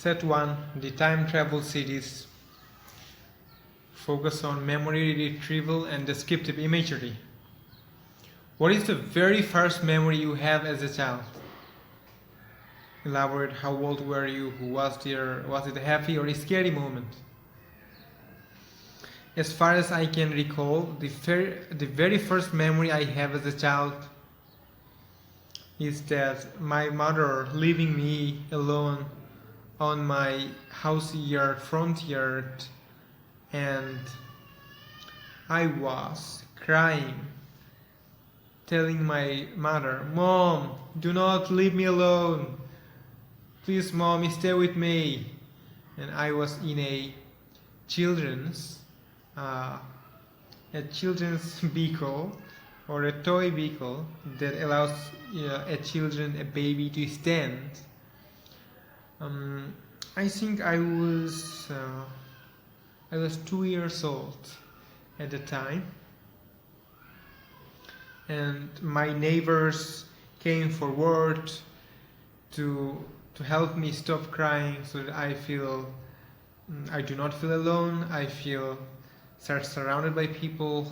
Set 1. The time travel series. Focus on memory retrieval and descriptive imagery. What is the very first memory you have as a child? Elaborate. How old were you? Who was there? Was it a happy or a scary moment? As far as I can recall, the very first memory I have as a child is that my mother leaving me alone on my house yard, front yard, and I was crying, telling my mother, "Mom, do not leave me alone. Please, Mom, stay with me." And I was in a children's vehicle or a toy vehicle that allows a baby to stand. I think I was 2 years old at the time, and my neighbors came forward to help me stop crying, so that I do not feel alone. I feel surrounded by people.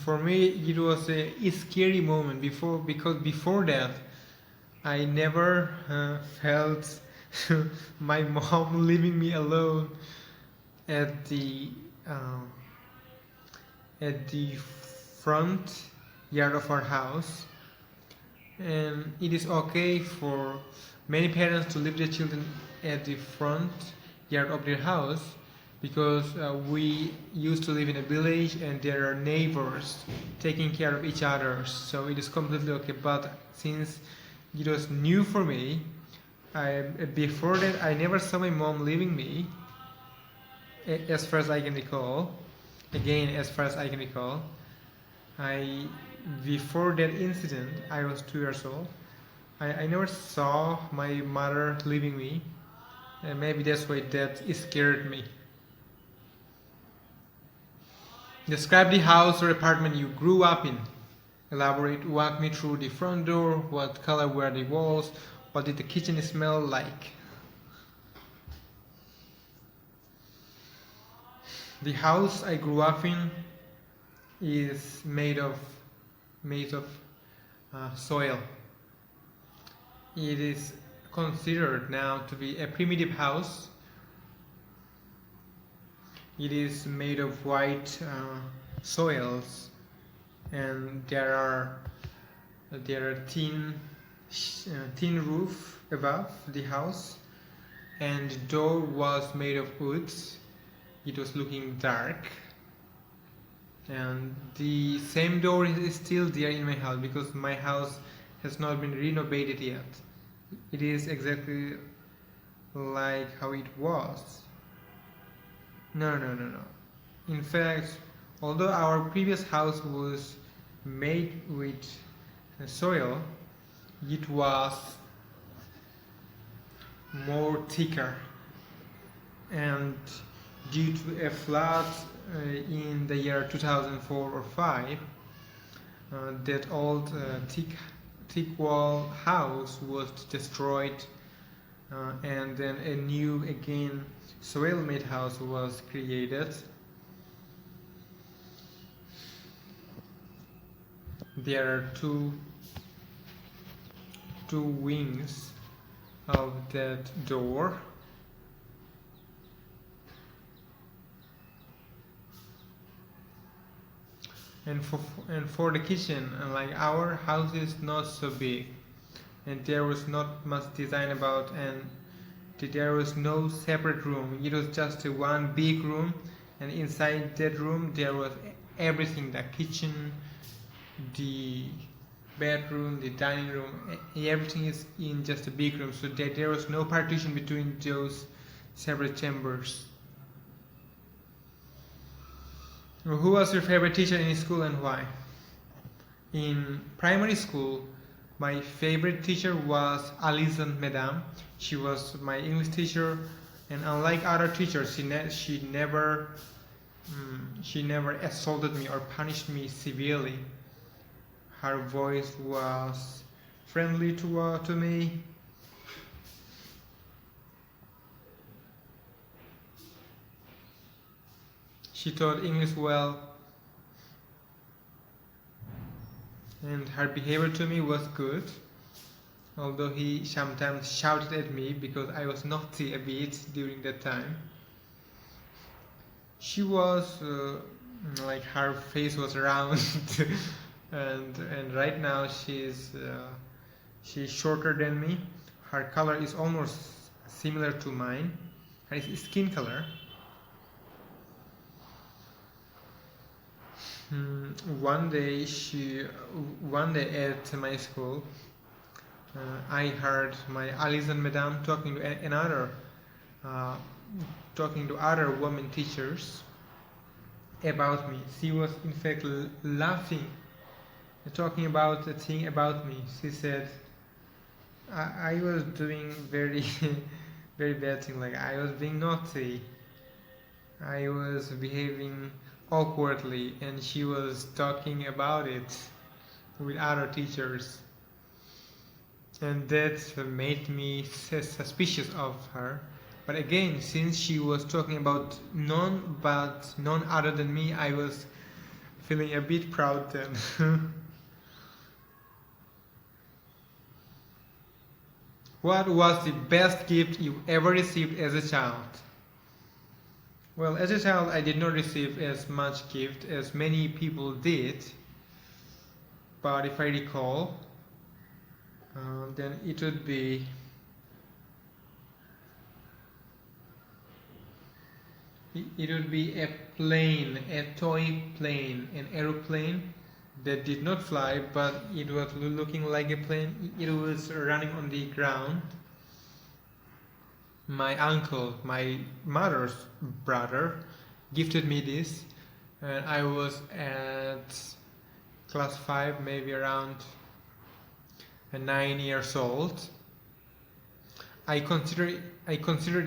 For me, it was a scary moment because before that, I never felt my mom leaving me alone at the front yard of our house. And it is okay for many parents to leave their children at the front yard of their house, because we used to live in a village and there are neighbors taking care of each other, so it is completely okay. But since it was new for me, before that I never saw my mom leaving me, as far as I can recall. As far as I can recall, before that incident, I was 2 years old. I never saw my mother leaving me, and maybe that's why that scared me. Describe the house or apartment you grew up in. Elaborate. Walk me through the front door. What color were the walls? What did the kitchen smell like? The house I grew up in is made of soil. It is considered now to be a primitive house. It is made of white soils, and there are thin roof above the house, and the door was made of wood. It was looking dark, and the same door is still there in my house, because my house has not been renovated yet. It is exactly like how it was. No. In fact, although our previous house was made with soil, it was more thicker, and due to a flood in the year 2004 or 5, that old thick wall house was destroyed, and then a new, again, soil made house was created. There are two wings of that door. And for the kitchen, like, our house is not so big, and there was not much design about, and there was no separate room. It was just one big room, and inside that room there was everything: the kitchen, the bedroom, the dining room. Everything is in just a big room, so there was no partition between those separate chambers. Who was your favorite teacher in school, and why? In primary school, my favorite teacher was Alison Madam. She was my English teacher, and unlike other teachers, she never She never assaulted me or punished me severely. Her voice was friendly to me. She taught English well, and her behavior to me was good, although he sometimes shouted at me because I was naughty a bit during that time. She was like her face was round, and right now she's shorter than me. Her color is almost similar to mine. Her skin color. One day one day at my school, I heard my Alison Madame talking to uh, talking to other women teachers about me. She was in fact laughing, talking about a thing about me. She said I was doing very very bad thing. Like I was being naughty. I was behaving awkwardly, and she was talking about it with other teachers, and that made me suspicious of her. But again, since she was talking about none other than me, I was feeling a bit proud then. What was the best gift you ever received as a child? Well, as a child, I did not receive as much gift as many people did, but if I recall, then it would be a plane, a toy plane, an aeroplane that did not fly, but it was looking like a plane. It was running on the ground. My uncle, my mother's brother, gifted me this, and I was at class 5, maybe around 9 years old. I considered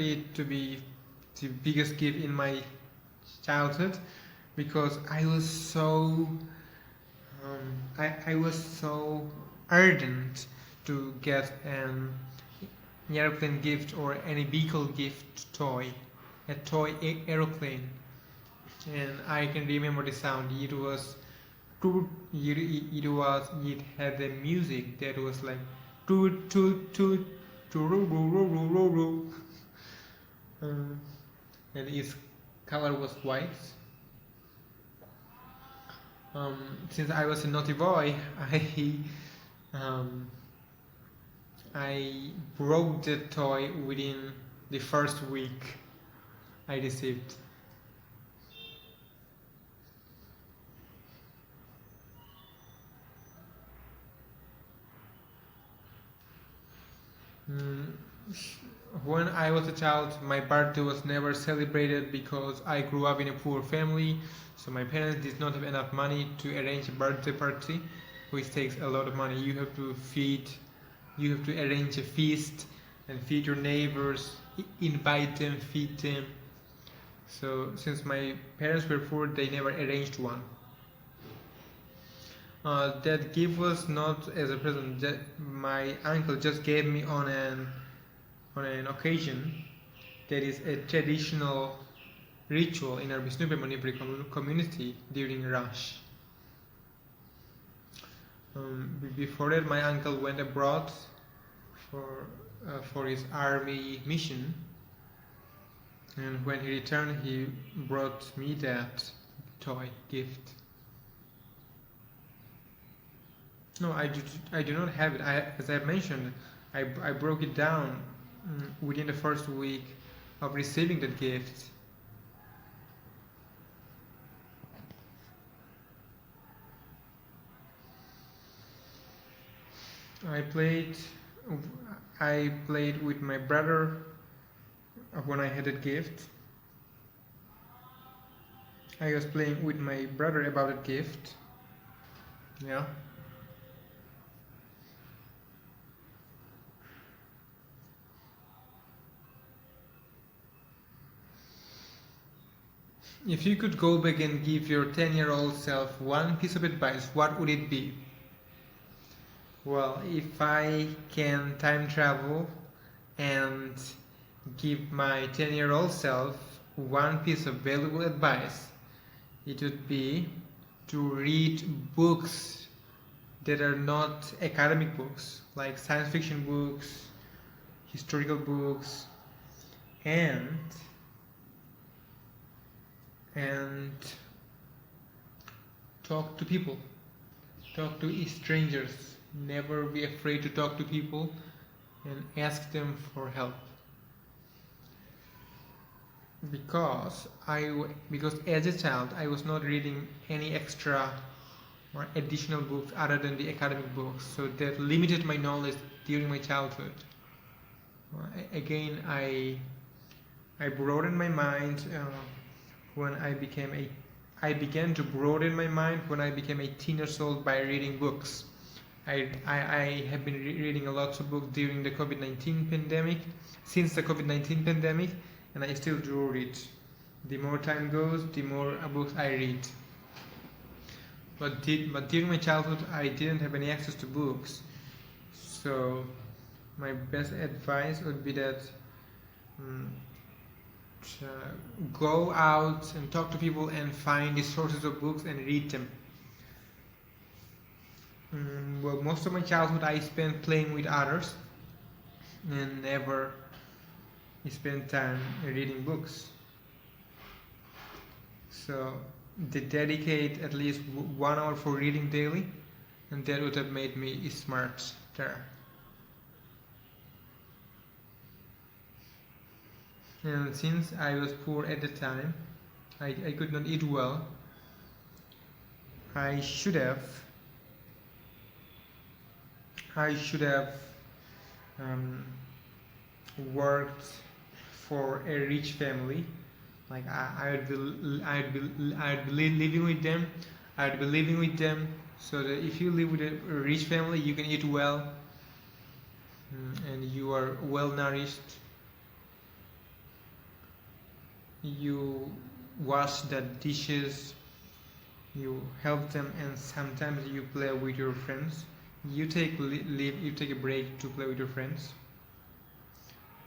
it to be the biggest gift in my childhood because I was so I was so ardent to get an airplane gift or any vehicle gift toy, a toy aeroplane, and I can remember the sound. It had a music that was like toot toot toot toot, and its color was white. Since I was a naughty boy, um, I broke the toy within the first week I received. When I was a child, my birthday was never celebrated because I grew up in a poor family, so my parents did not have enough money to arrange a birthday party, which takes a lot of money. You have to arrange a feast and feed your neighbors, invite them, feed them. So since my parents were poor, they never arranged one. That gift was not as a present. My uncle just gave me on an occasion that is a traditional ritual in our Bisnupe Manipuri community during Rush. Before that, my uncle went abroad for his army mission, and when he returned, he brought me that toy gift. No, I do not have it. As I mentioned, I broke it down within the first week of receiving that gift. I played with my brother when I had that gift. I was playing with my brother about that gift. Yeah. If you could go back and give your 10-year-old self one piece of advice, what would it be? Well, if I can time travel and give my 10-year-old self one piece of valuable advice, it would be to read books that are not academic books, like science fiction books, historical books, and talk to people, talk to strangers. Never be afraid to talk to people and ask them for help. Because as a child I was not reading any extra or additional books other than the academic books, so that limited my knowledge during my childhood. Again, I broadened my mind when I began to broaden my mind when I became 18 years old by reading books. I have been reading a lot of books during the COVID-19 pandemic, since the COVID-19 pandemic, and I still do read. The more time goes, the more books I read. But during my childhood, I didn't have any access to books. So my best advice would be that go out and talk to people and find the sources of books and read them. Well, most of my childhood I spent playing with others and never spent time reading books. So they dedicate at least 1 hour for reading daily, and that would have made me smarter. And since I was poor at the time, I could not eat well. I should have worked for a rich family. Like I'd be living with them. I'd be living with them, so that if you live with a rich family, you can eat well, and you are well nourished. You wash the dishes, you help them, and sometimes you play with your friends. You take a break to play with your friends,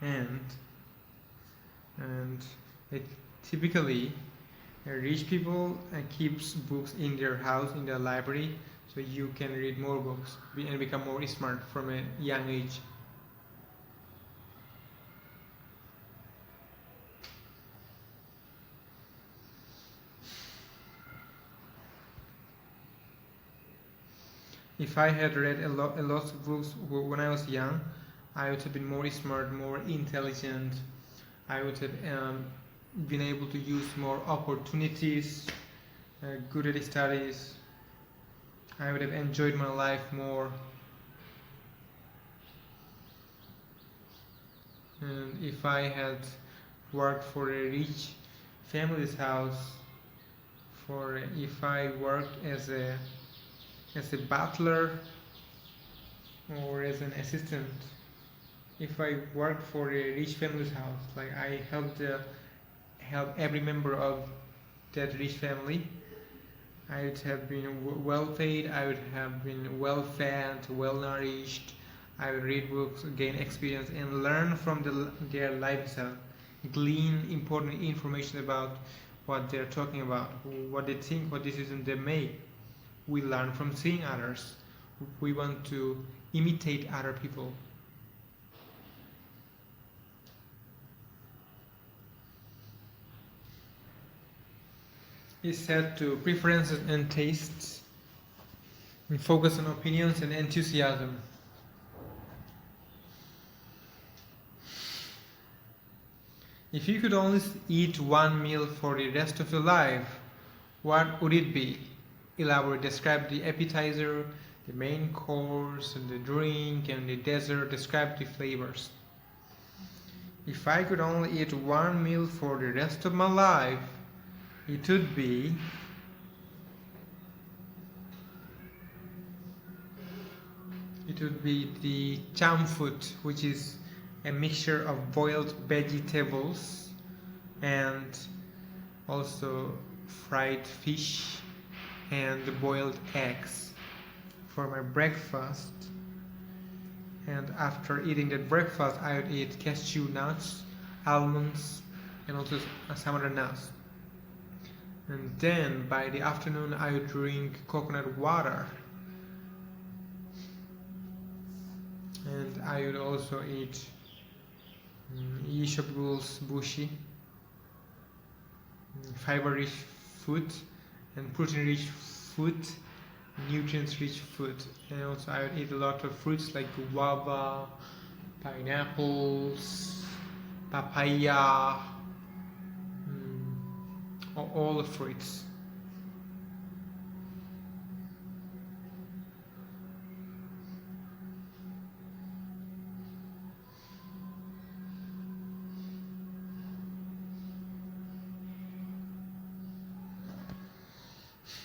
and typically rich people keeps books in their house, in their library, so you can read more books and become more smart from a young age. If I had read a lot of books when I was young, I would have been more smart, more intelligent. I would have been able to use more opportunities, good at studies. I would have enjoyed my life more. And if I had worked for a rich family's house, if I worked as a butler or as an assistant, if I worked for a rich family's house, like I help every member of that rich family, I would have been well paid, I would have been well fed, well nourished. I would read books, gain experience, and learn from their lifestyle, glean important information about what they're talking about, what they think, what decisions they make. We learn from seeing others. We want to imitate other people. It's set to preferences and tastes, and focus on opinions and enthusiasm. If you could only eat one meal for the rest of your life, what would it be? Elaborate. Describe the appetizer, the main course, and the drink, and the dessert. Describe the flavors. If I could only eat one meal for the rest of my life, it would be the champut, which is a mixture of boiled vegetables and also fried fish and boiled eggs for my breakfast. And after eating that breakfast, I would eat cashew nuts, almonds, and also some other nuts. And then by the afternoon, I would drink coconut water. And I would also eat Yishabul's bushi, fiber-rich food, and protein-rich food, nutrients-rich food. And also I would eat a lot of fruits like guava, pineapples, papaya, all the fruits.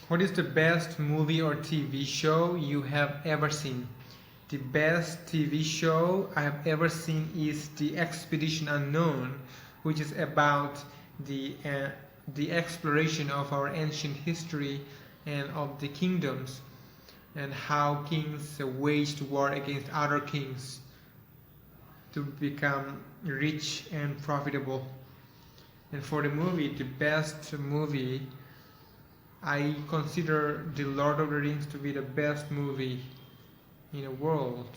What is the best movie or TV show you have ever seen? The best TV show I have ever seen is The Expedition Unknown, which is about the exploration of our ancient history and of the kingdoms, and how kings waged war against other kings to become rich and profitable. And for the movie, the best movie, I consider The Lord of the Rings to be the best movie in the world,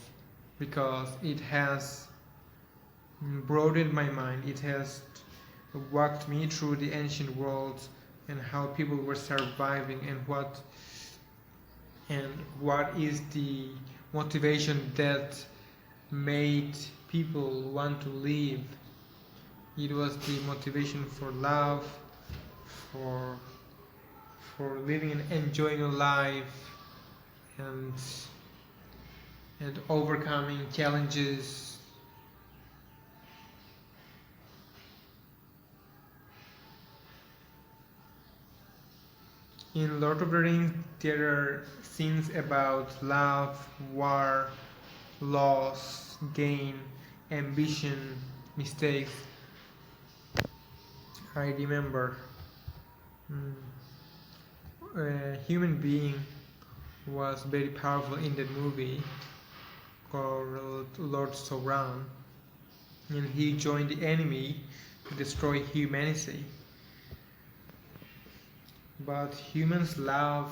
because it has broadened my mind. It has walked me through the ancient world and how people were surviving, and what is the motivation that made people want to live. It was the motivation for love, for living and enjoying a life, and overcoming challenges. In Lord of the Rings, there are scenes about love, war, loss, gain, ambition, mistakes. I remember a human being was very powerful in that movie called Lord Sauron, and he joined the enemy to destroy humanity. But humans' love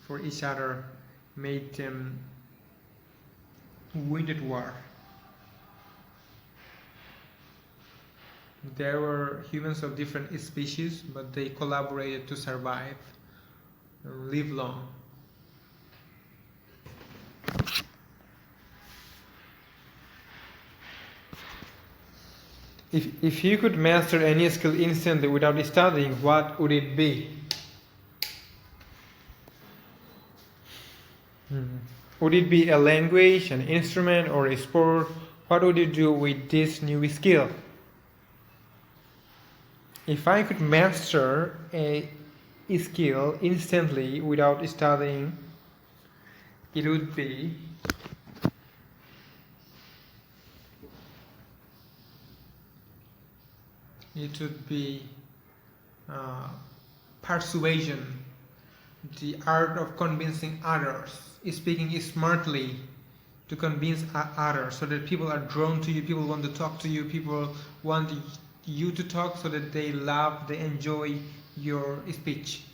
for each other made them win that war. There were humans of different species, but they collaborated to survive and live long. If you could master any skill instantly without studying, what would it be? Would it be a language, an instrument, or a sport? What would you do with this new skill? If I could master a skill instantly without studying, it would be persuasion, the art of convincing others, speaking smartly to convince others, so that people are drawn to you, people want to talk to you, people want you to talk, so that they love, they enjoy your speech.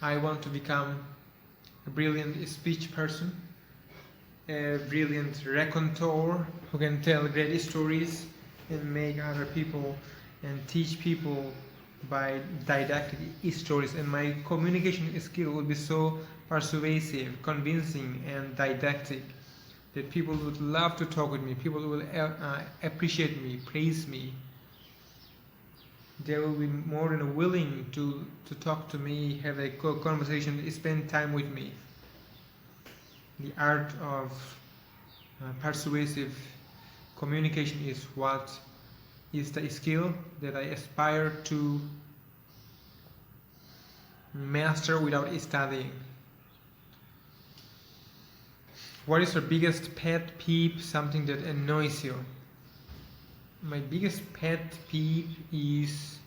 I want to become a brilliant speech person, a brilliant raconteur who can tell great stories and make other people and teach people by didactic stories. And my communication skill would be so persuasive, convincing, and didactic that people would love to talk with me. People will appreciate me, praise me. They will be more than willing to talk to me, have a conversation, spend time with me. The art of persuasive communication is the skill that I aspire to master without studying. What is your biggest pet peeve, something that annoys you? My biggest pet peeve is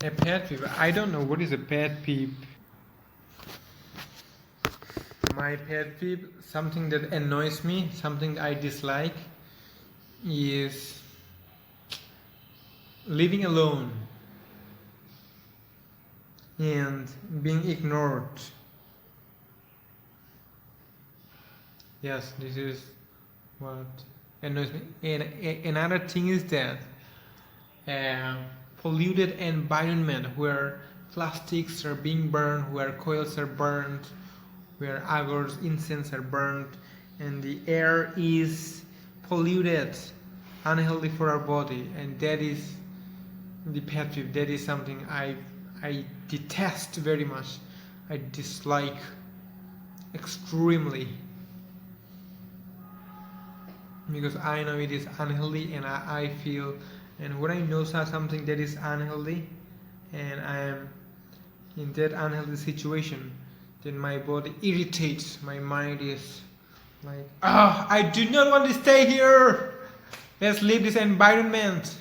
A pet peeve. I don't know what is a pet peeve. My pet peeve, something that annoys me, something I dislike, is living alone and being ignored. Yes, this is what annoys me. And another thing is that polluted environment where plastics are being burned, where coils are burned, where agars, incense are burned, and the air is polluted, unhealthy for our body, and that is the pet peeve. That is something I detest very much. I dislike extremely, because I know it is unhealthy, and I feel, and when I know something that is unhealthy and I am in that unhealthy situation, then my body irritates, my mind is like, I do not want to stay here, let's leave this environment.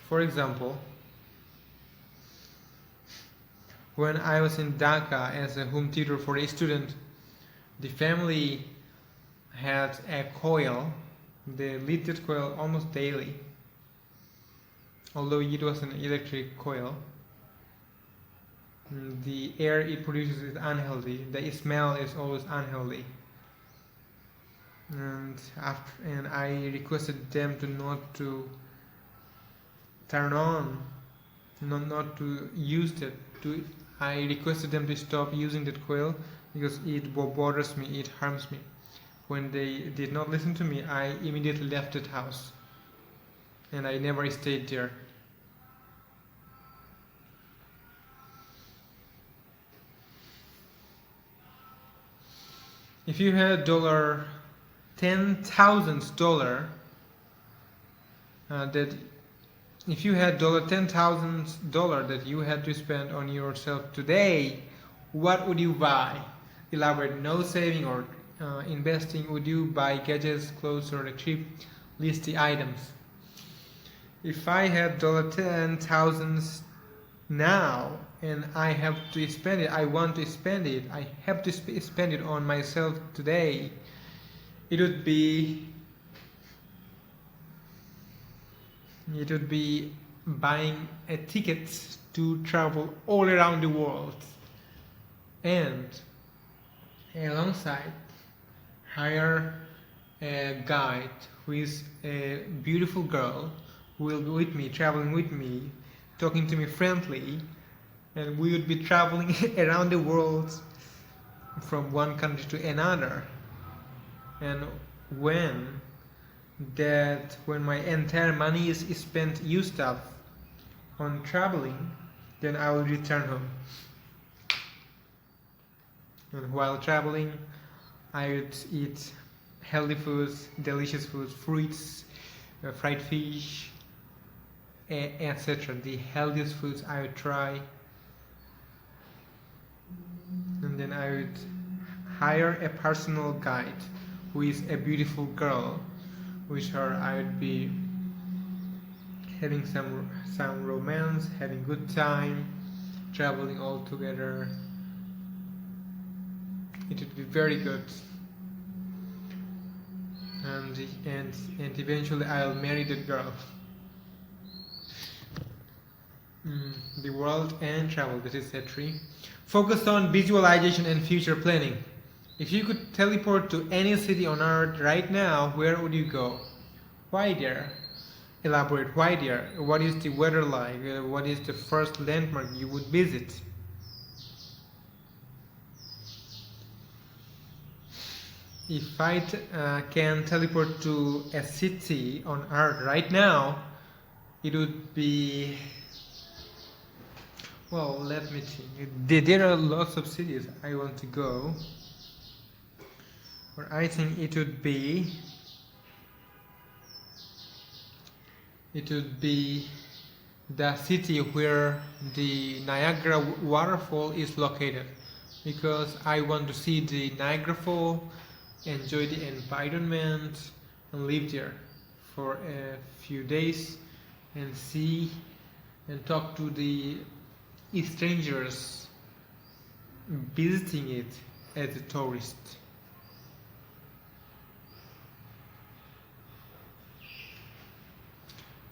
For example, when I was in Dhaka as a home tutor for a student, the family had a coil. They lit that coil almost daily, although it was an electric coil. The air it produces is unhealthy. The smell is always unhealthy. And I requested them to not to turn on, not to use that. I requested them to stop using that coil because it bothers me, it harms me. When they did not listen to me, I immediately left that house, and I never stayed there. If you had $10,000 that if you had $10,000 that you had to spend on yourself today, what would you buy? Elaborate. No saving or investing. Would you buy gadgets, clothes, or a trip? List the items. If I had $10,000 now and I have to spend it, I want to spend it, I have to spend it on myself today, it would be buying a ticket to travel all around the world, and alongside hire a guide who is a beautiful girl who will be with me, traveling with me, talking to me friendly, and we would be traveling around the world from one country to another. And when my entire money is spent used up on traveling, then I will return home. And while traveling, I would eat healthy foods, delicious foods, fruits, fried fish, etc. The healthiest foods I would try. And then I would hire a personal guide who is a beautiful girl. With her I would be having some romance, having good time, traveling all together. It would be very good. And eventually I'll marry that girl. The world and travel, that is set 3. Focus on visualization and future planning. If you could teleport to any city on earth right now, where would you go? Why there? Elaborate. Why there? What is the weather like? What is the first landmark you would visit? If I can teleport to a city on earth right now, it would be, well, let me think. There are lots of cities I want to go. But I think it would be the city where the Niagara waterfall is located, because I want to see the Niagara Fall enjoy the environment and live there for a few days and see and talk to the strangers visiting it as a tourist.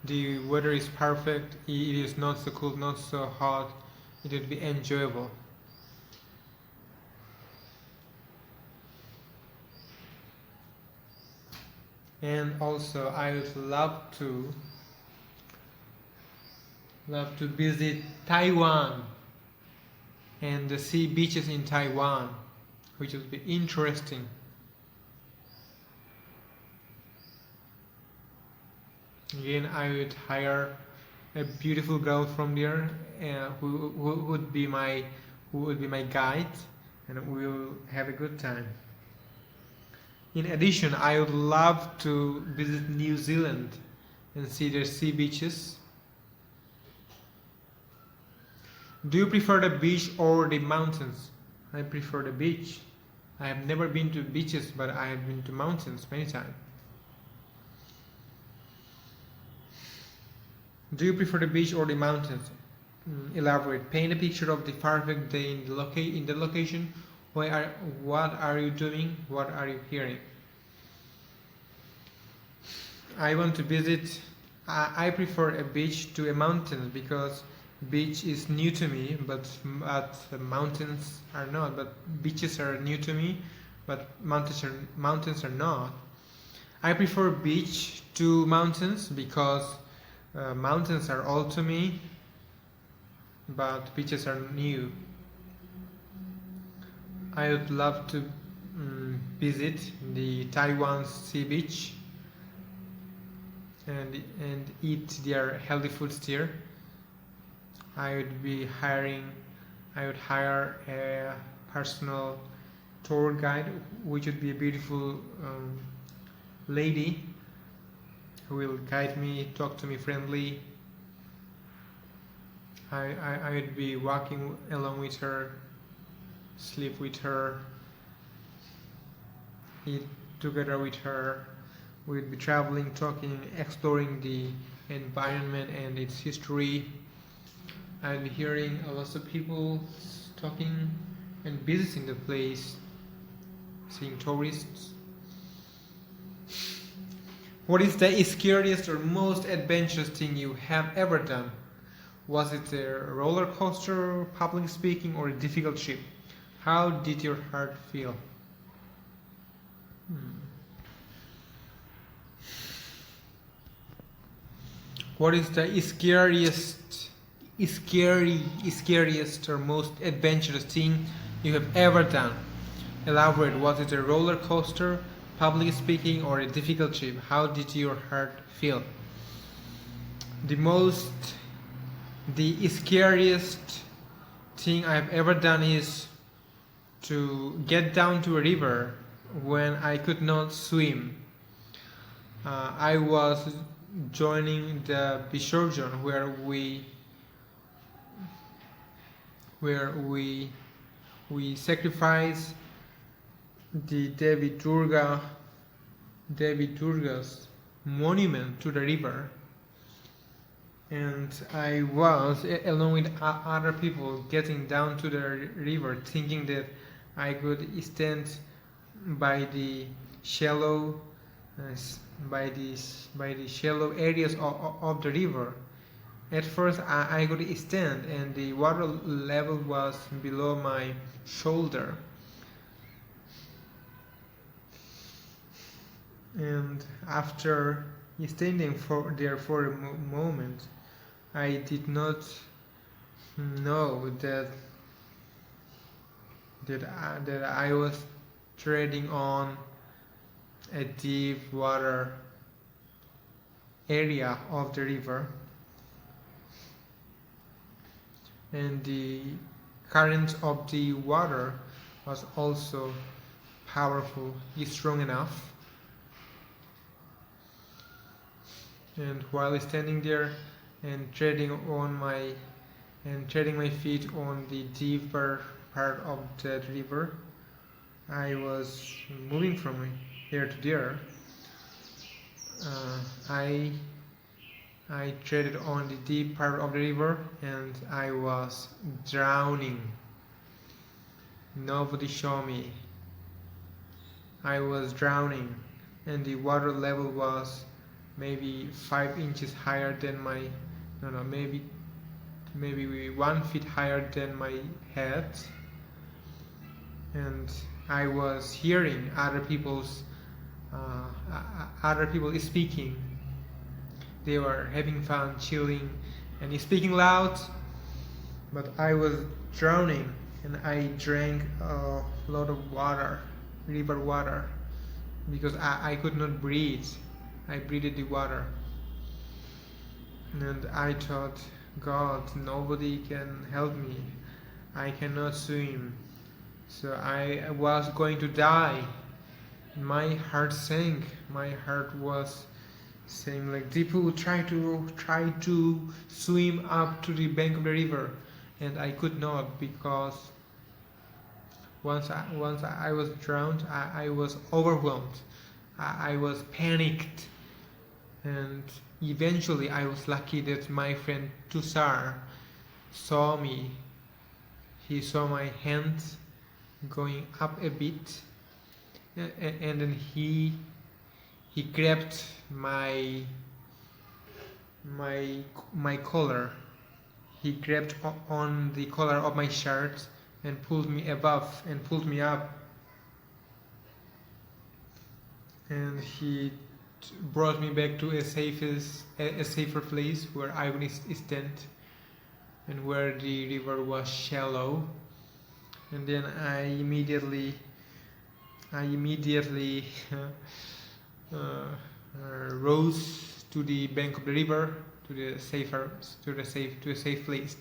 The weather is perfect, it is not so cold, not so hot, it would be enjoyable. And also I would love to visit Taiwan and the sea beaches in Taiwan, which would be interesting. Again, I would hire a beautiful girl from there, who would be my guide, and we will have a good time. In addition, I would love to visit New Zealand and see their sea beaches. Do you prefer the beach or the mountains? I prefer the beach. I have never been to beaches, but I have been to mountains many times. Do you prefer the beach or the mountains? Elaborate. Paint a picture of the perfect day in the location. What are you doing? What are you hearing? I want to visit. I prefer a beach to a mountain because beach is new to me, but mountains are not. But beaches are new to me, but mountains are not. I prefer beach to mountains because mountains are old to me, but beaches are new. I would love to visit the Taiwan sea beach and eat their healthy foods there. I would hire a personal tour guide, which would be a beautiful lady who will guide me, talk to me friendly. I would be walking along with her, sleep with her, eat together with her. We would be traveling, talking, exploring the environment and its history. I'd be hearing a lot of people talking and visiting the place, seeing tourists. What is the scariest or most adventurous thing you have ever done? Was it a roller coaster, public speaking, or a difficult trip? How did your heart feel? What is the scariest or most adventurous thing you have ever done? Elaborate. Was it a roller coaster, public speaking, or a difficult trip? How did your heart feel? The scariest thing I have ever done is to get down to a river when I could not swim. I was joining the Visurgin where we sacrifice the Devi Durga's monument to the river, and I was along with other people getting down to the river, thinking that I could stand by the shallow shallow areas of the river. At first I could stand and the water level was below my shoulder, and after standing there for a moment, I did not know that I was treading on a deep water area of the river, and the current of the water was also powerful, strong enough. And while standing there and treading my feet on the deeper part of the river, I was moving from here to there, I treaded on the deep part of the river and I was drowning. Nobody saw me. I was drowning, and the water level was maybe 5 inches higher than my, no, maybe 1 feet higher than my head. And I was hearing other people speaking. They were having fun, chilling, and speaking loud. But I was drowning, and I drank a lot of water, river water, because I could not breathe. I breathed the water. And I thought, God, nobody can help me. I cannot swim. So I was going to die. My heart sank. My heart was saying like, Deepu, try to swim up to the bank of the river. And I could not, because once I was drowned, I was overwhelmed. I was panicked. And eventually I was lucky that my friend Tushar saw me. He saw my hands going up a bit, and then he grabbed my collar. He grabbed on the collar of my shirt and pulled me above and pulled me up, and he brought me back to a safer place where I would stand and where the river was shallow. And then I immediately rose to the bank of the river, to a safe place.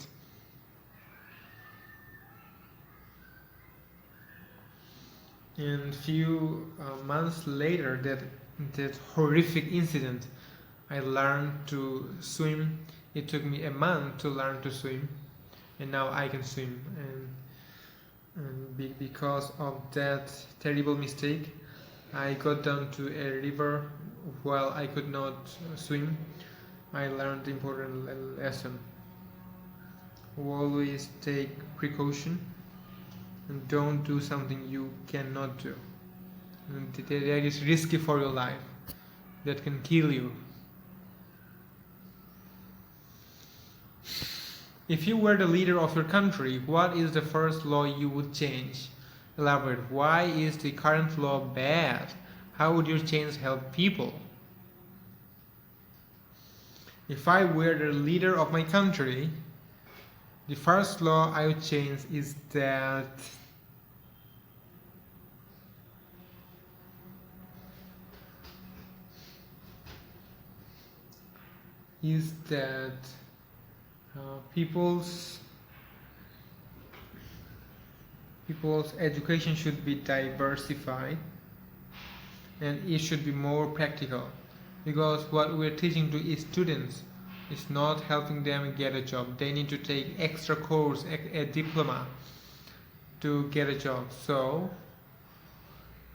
And few months later, that horrific incident, I learned to swim. It took me a month to learn to swim, and now I can swim. And because of that terrible mistake, I got down to a river while I could not swim. I learned the important lesson. Always take precaution and don't do something you cannot do. And that is risky for your life. That can kill you. If you were the leader of your country, what is the first law you would change? Elaborate. Why is the current law bad? How would your change help people? If I were the leader of my country, the first law I would change is that people's education should be diversified, and it should be more practical, because what we're teaching to students is not helping them get a job. They need to take extra course, a diploma, to get a job. So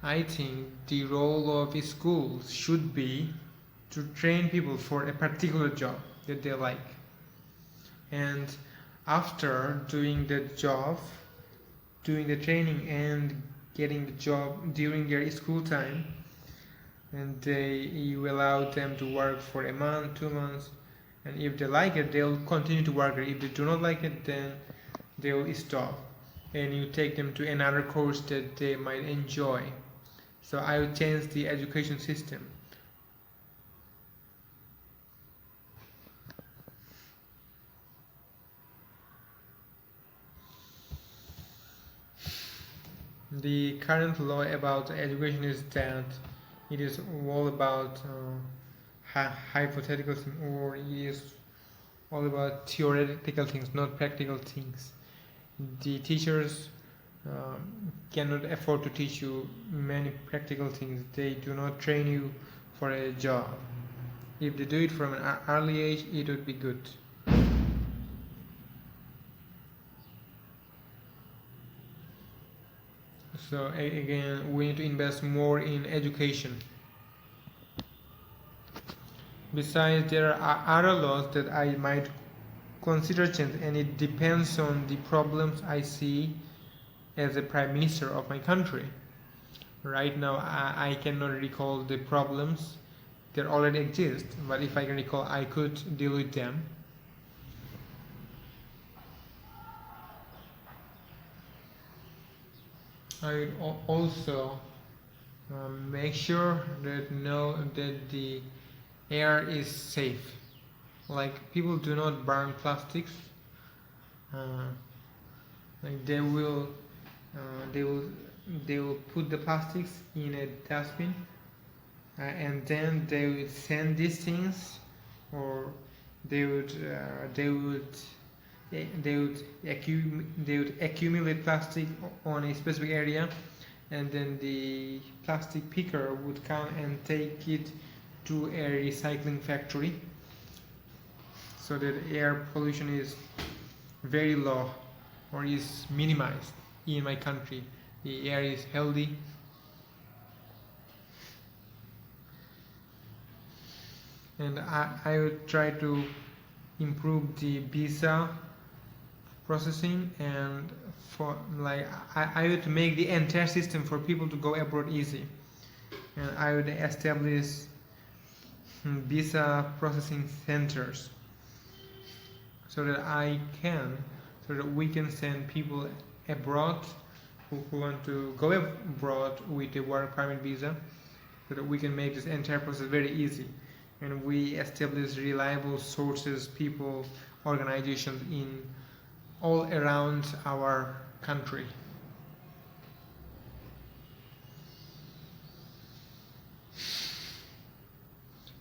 I think the role of schools should be to train people for a particular job that they like, and after doing the job, doing the training and getting the job during their school time, and you allow them to work for a month, 2 months, and if they like it, they'll continue to work. If they do not like it, then they'll stop, and you take them to another course that they might enjoy. So I would change the education system. The current law about education is that it is all about hypothetical things, or it is all about theoretical things, not practical things. The teachers cannot afford to teach you many practical things. They do not train you for a job. If they do it from an early age, it would be good. So again, we need to invest more in education. Besides, there are other laws that I might consider change, and it depends on the problems I see as a prime minister of my country. Right now, I cannot recall the problems that already exist, but if I can recall, I could deal with them. I would also make sure that the air is safe. Like people do not burn plastics. Uh, like they will they will put the plastics in a dustbin, and then they would send these things, or they would they would they would accumulate plastic on a specific area, and then the plastic picker would come and take it to a recycling factory, so that air pollution is very low or is minimized in my country. The air is healthy. And I would try to improve the visa processing, and for like I would make the entire system for people to go abroad easy, and I would establish visa processing centers so that we can send people abroad who want to go abroad with a work permit visa, so that we can make this entire process very easy, and we establish reliable sources, people, organizations in all around our country.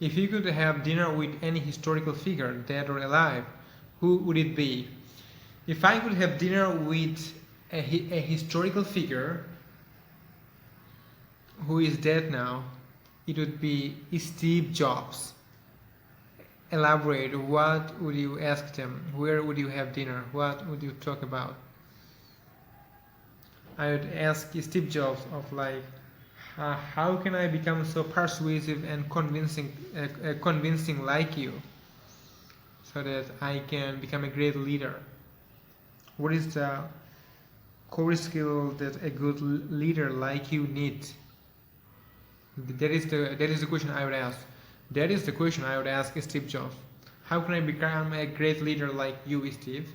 If you could have dinner with any historical figure, dead or alive, who would it be? If I could have dinner with a historical figure who is dead now, it would be Steve Jobs. Elaborate. What would you ask them? Where would you have dinner? What would you talk about? I would ask Steve Jobs of like, how can I become so persuasive and convincing like you, so that I can become a great leader? What is the core skill that a good leader like you needs? That is the question I would ask. That is the question I would ask Steve Jobs. How can I become a great leader like you, Steve?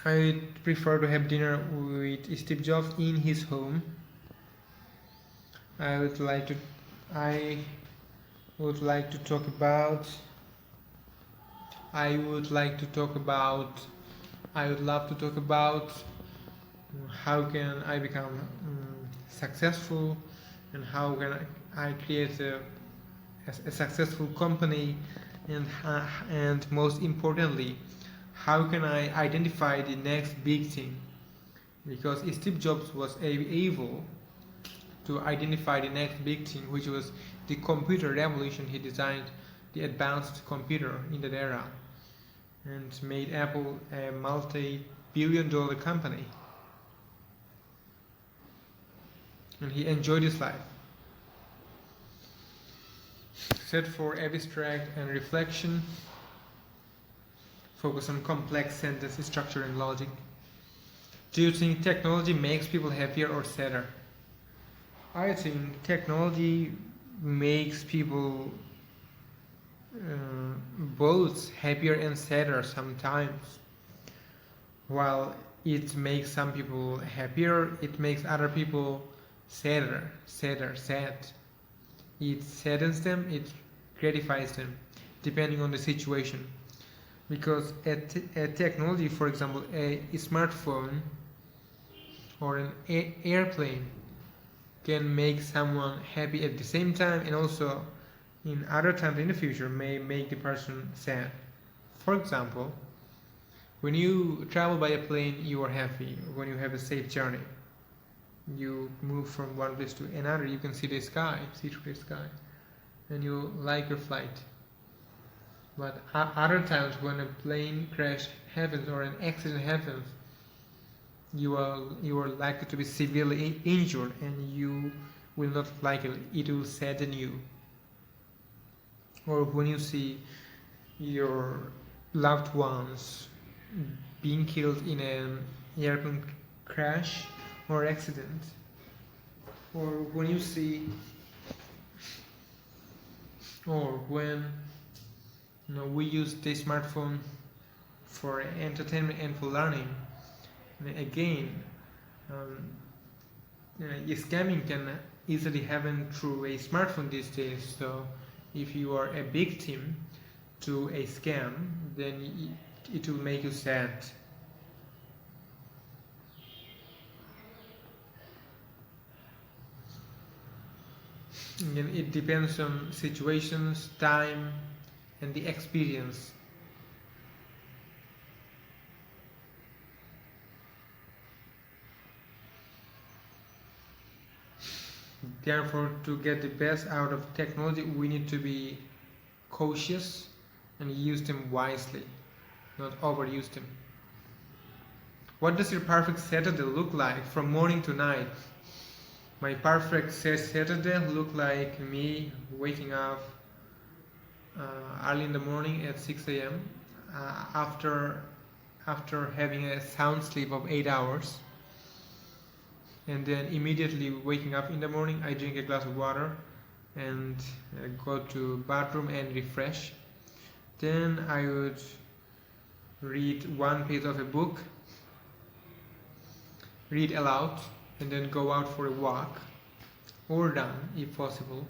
I would prefer to have dinner with Steve Jobs in his home. I would like to talk about I would love to talk about how can I become successful, and how can I create a successful company, and most importantly, how can I identify the next big thing? Because Steve Jobs was able to identify the next big thing, which was the computer revolution. He designed the advanced computer in that era and made Apple a multi-billion-dollar company. And he enjoyed his life. Set for abstract and reflection. Focus on complex sentence structure and logic. Do you think technology makes people happier or sadder? I think technology makes people both happier and sadder sometimes. While it makes some people happier, it makes other people sad. It saddens them, it gratifies them, depending on the situation. Because a technology, for example, a smartphone or an airplane, can make someone happy at the same time, and also in other times in the future may make the person sad. For example, when you travel by a plane, you are happy. When you have a safe journey, you move from one place to another, you can see through the sky, and you like your flight. But other times when a plane crash happens or an accident happens, you are likely to be severely injured, and you will not like it. It will sadden you. Or when you see your loved ones being killed in an airplane crash or accident, or when you see, or when we use the smartphone for entertainment and for learning. And again, scamming can easily happen through a smartphone these days. So if you are a victim to a scam, then it will make you sad. And it depends on situations, time, and the experience. Therefore, to get the best out of technology, we need to be cautious and use them wisely, not overuse them. What does your perfect Saturday look like from morning to night? My perfect Saturday look like me waking up early in the morning at 6 a.m. After having a sound sleep of 8 hours, and then immediately waking up in the morning, I drink a glass of water and go to bathroom and refresh. Then I would read one page of a book, read aloud, and then go out for a walk or run if possible.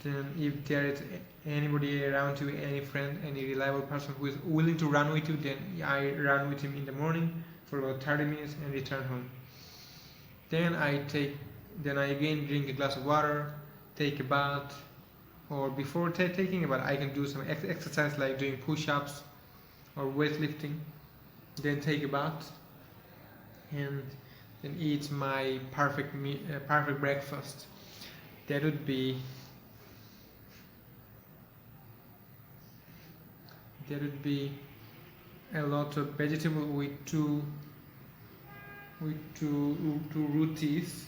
Then if there is anybody around you, any friend, any reliable person who is willing to run with you, then I run with him in the morning for about 30 minutes and return home. Then I again drink a glass of water, take a bath, or before taking a bath I can do some exercise like doing push-ups or weightlifting. Then take a bath and then eat my perfect breakfast. That would be a lot of vegetable with two rotis,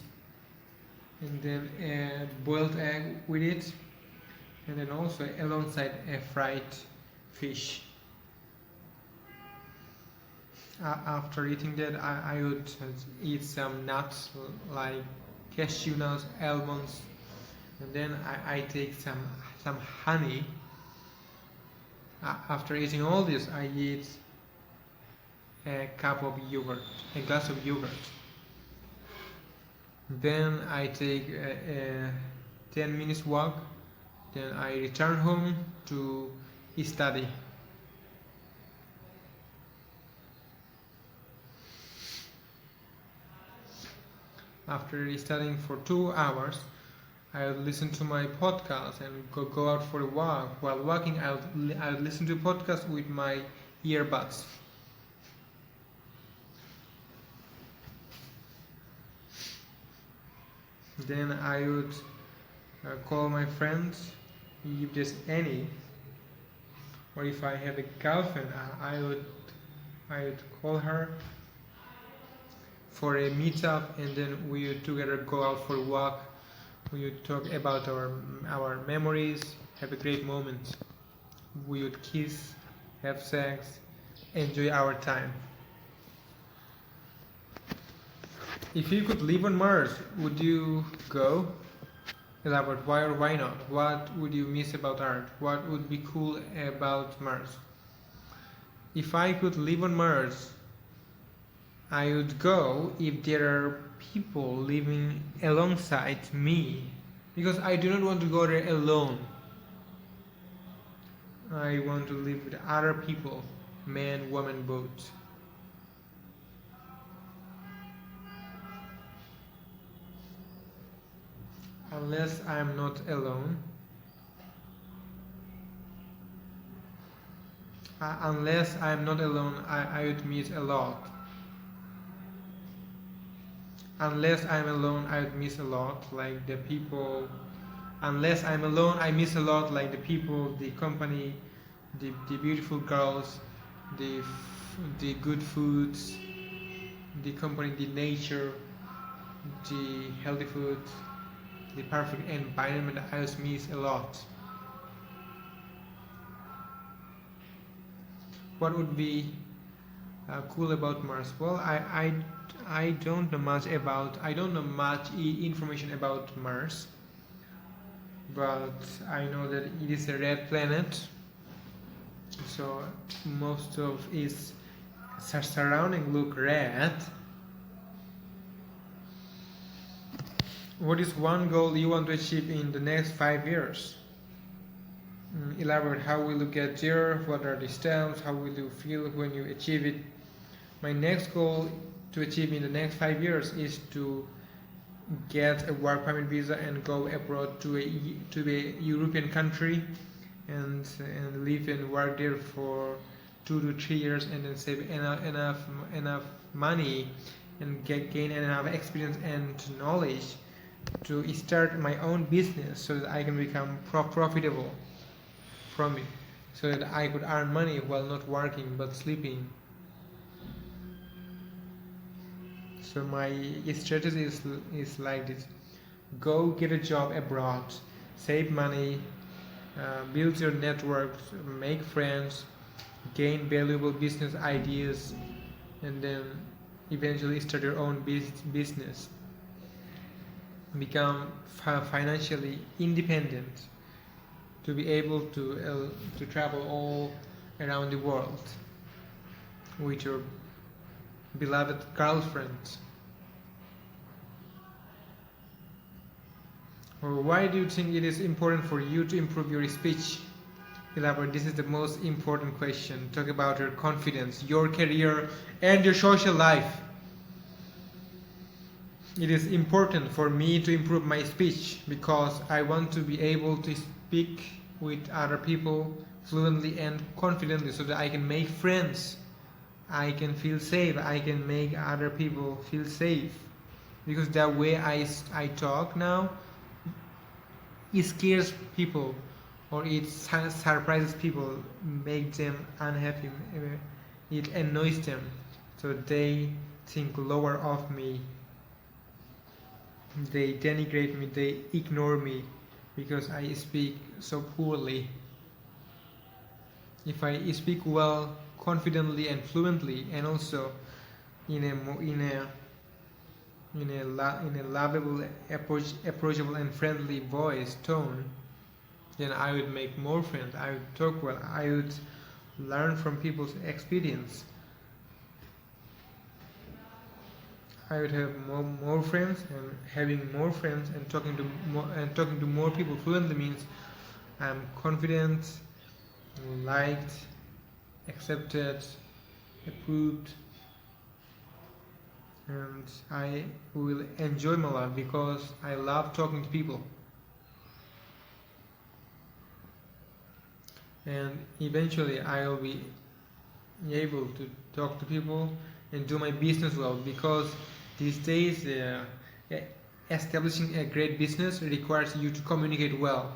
and then a boiled egg with it, and then also alongside a fried fish. After eating that, I would eat some nuts like cashew nuts, almonds, and then I take some honey. After eating all this, I eat a cup of yogurt, a glass of yogurt. Then I take a 10 minutes walk. Then I return home to study. After studying for 2 hours, I would listen to my podcast and go out for a walk. While walking, I would listen to podcasts with my earbuds. Then I would call my friends if there's any, or if I have a girlfriend, I would call her for a meetup, and then we would together go out for a walk. We would talk about our memories, have a great moment. We would kiss, have sex, enjoy our time. If you could live on Mars, would you go? Elaborate. Why or why not? What would you miss about Earth? What would be cool about Mars? If I could live on Mars, I would go if there are people living alongside me, because I do not want to go there alone. I want to live with other people, man, woman, both. Unless I am not alone. Unless I am not alone, I would miss a lot. Unless I'm alone, I would miss a lot, like the people. Unless I'm alone, I miss a lot, like the people, the company, the beautiful girls, the good foods, the company, the nature, the healthy food, the perfect environment I also miss a lot. What would be cool about Mars? Well, I don't know much about, I don't know much information about Mars, but I know that it is a red planet, so most of its surrounding look red. What is one goal you want to achieve in the next 5 years? Elaborate. How will you get there? What are the steps? How will you feel when you achieve it? My next goal to achieve in the next 5 years is to get a work permit visa and go abroad to a European country and live and work there for 2 to 3 years, and then save enough money and gain enough experience and knowledge to start my own business, so that I can become profitable from it, so that I could earn money while not working but sleeping. So my strategy is like this: go get a job abroad, save money, build your network, make friends, gain valuable business ideas, and then eventually start your own business. Become financially independent, to be able to travel all around the world with your beloved girlfriend. Or why do you think it is important for you to improve your speech? Elaborate. This is the most important question. Talk about your confidence, your career, and your social life. It is important for me to improve my speech because I want to be able to speak with other people fluently and confidently, so that I can make friends, I can feel safe, I can make other people feel safe. Because the way I talk now, it scares people, or it surprises people, makes them unhappy, it annoys them, so they think lower of me. They denigrate me, they ignore me because I speak so poorly. If I speak well, confidently and fluently, and also in a lovable, approachable and friendly voice tone, then I would make more friends. I would talk well. I would learn from people's experience. I would have more friends, and having more friends and talking to more people fluently means I'm confident, liked, accepted, approved, and I will enjoy my life because I love talking to people. And eventually I will be able to talk to people and do my business well, because these days establishing a great business requires you to communicate well.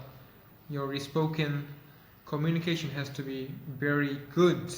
Your spoken communication has to be very good.